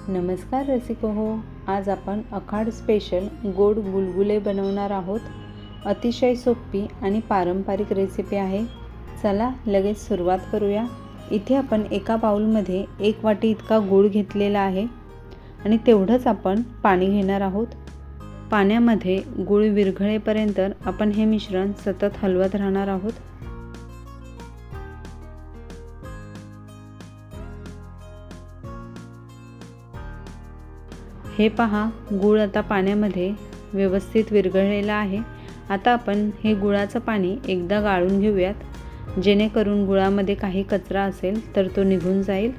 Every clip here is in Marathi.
नमस्कार रसिको हो, आज आपण आखाड स्पेशल गोड गुलगुले बनवणार आहोत। अतिशय सोपी आणि पारंपरिक रेसिपी आहे। चला लगेच सुरुवात करूया। इथे आपण एका बाउलमध्ये 1 वाटी इतका गूळ घेतलेला आहे आणि तेवढंच आपण पाणी घेणार आहोत। पाण्यामध्ये गूळ विरघळेपर्यंत आपण हे मिश्रण सतत हलवत राहणार आहोत। हे पहा, गूळ आता पाण्यामध्ये व्यवस्थित विरघळलेला आहे। आता आपण हे गुळाचं पाणी एकदा गाळून घेऊयात, जेणेकरून गुळामध्ये काही कचरा असेल तर तो निघून जाईल।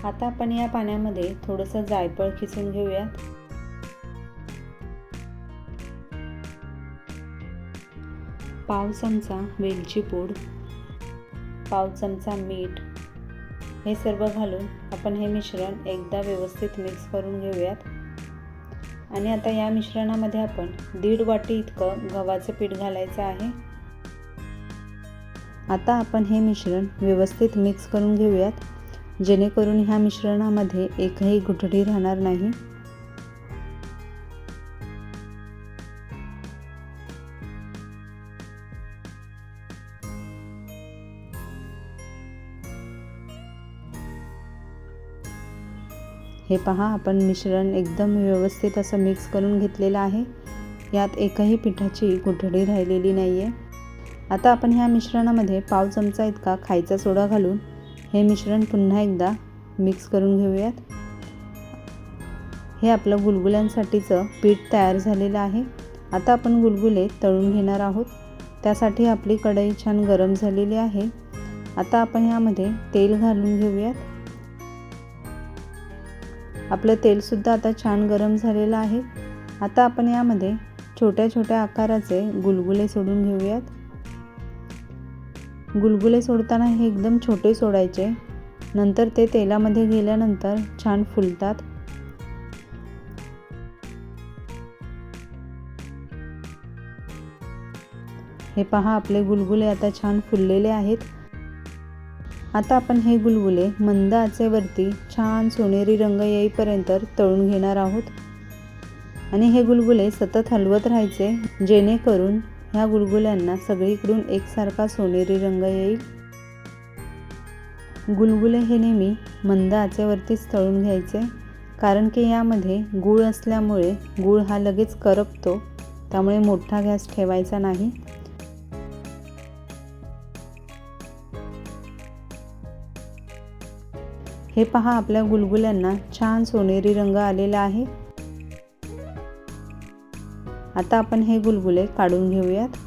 आता आपण या पाण्यामध्ये थोडंसं जायफळ खिसून घेऊयात। पाव चमचा वेलची पूड, पाव चमचा मीठ, हे सर्व घालून आपण हे मिश्रण एकदा व्यवस्थित मिक्स करून घेऊयात। आणि आता या मिश्रणामध्ये आपण 1.5 वाटी इतकं गव्हाचं पीठ घालायचं आहे। आता आपण हे मिश्रण व्यवस्थित मिक्स करून घेऊयात, जेणेकरून ह्या मिश्रणामध्ये एकही गुठळी राहणार नाही। हे पहा, आपण मिश्रण एकदम व्यवस्थित असं मिक्स करून घेतलेलं आहे। यात एकही पिठाची गुठळी राहिलेली नाहीये। आता आपण ह्या मिश्रणामध्ये पाव चमचा इतका खायचा सोडा घालून हे मिश्रण पुन्हा एकदा मिक्स करून घेऊयात। हे आपलं गुलगुल्यांसाठीचं पीठ तयार झालेलं आहे। आता आपण गुलगुले तळून घेणार आहोत। त्यासाठी आपली कढई छान गरम झालेली आहे। आता आपण यामध्ये तेल घालून घेऊयात। आपलं तेल सुद्धा आता छान गरम झालेलं आहे। आता आपण यामध्ये छोट्या छोट्या आकाराचे गुलगुले सोडून घेऊयात। गुलगुले सोडताना हे एकदम छोटे सोडायचे, नंतर ते तेलामध्ये गेल्यानंतर छान फुलतात। हे पहा, आपले गुलगुले आता छान फुललेले आहेत। आता आपण हे गुलगुले मंद आचेवरती छान सोनेरी रंग येईपर्यंत तळून घेणार आहोत। आणि हे गुलगुले सतत हलवत राहायचे, जेणेकरून ह्या गुलगुल्यांना सगळीकडून एकसारखा सोनेरी रंग येईल। गुलगुले हे नेहमी मंद आचेवरतीच तळून घ्यायचे, कारण की यामध्ये गूळ असल्यामुळे गूळ हा लगेच करपतो, त्यामुळे मोठा गॅस ठेवायचा नाही। हे पहा, आपल्या गुलगुल्यांना छान सोनेरी रंग आलेला आहे। आता आपण हे गुलगुले काढून घेऊयात।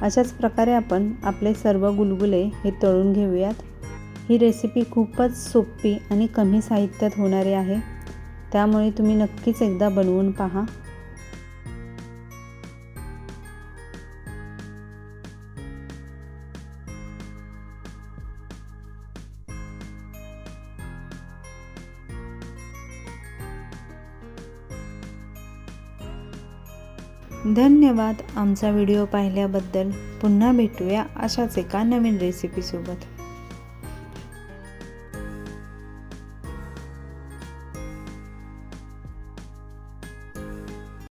अशाच प्रकारे आपण आपले सर्व गुलगुले हे तळून घेऊयात। ही रेसिपी खूपच सोपी आणि कमी साहित्यात होणारी आहे, त्यामुळे तुम्ही नक्कीच एकदा बनवून पहा। धन्यवाद आमचा व्हिडिओ पाहिल्याबद्दल। पुन्हा भेटूया अशाच एका नवीन रेसिपीसोबत।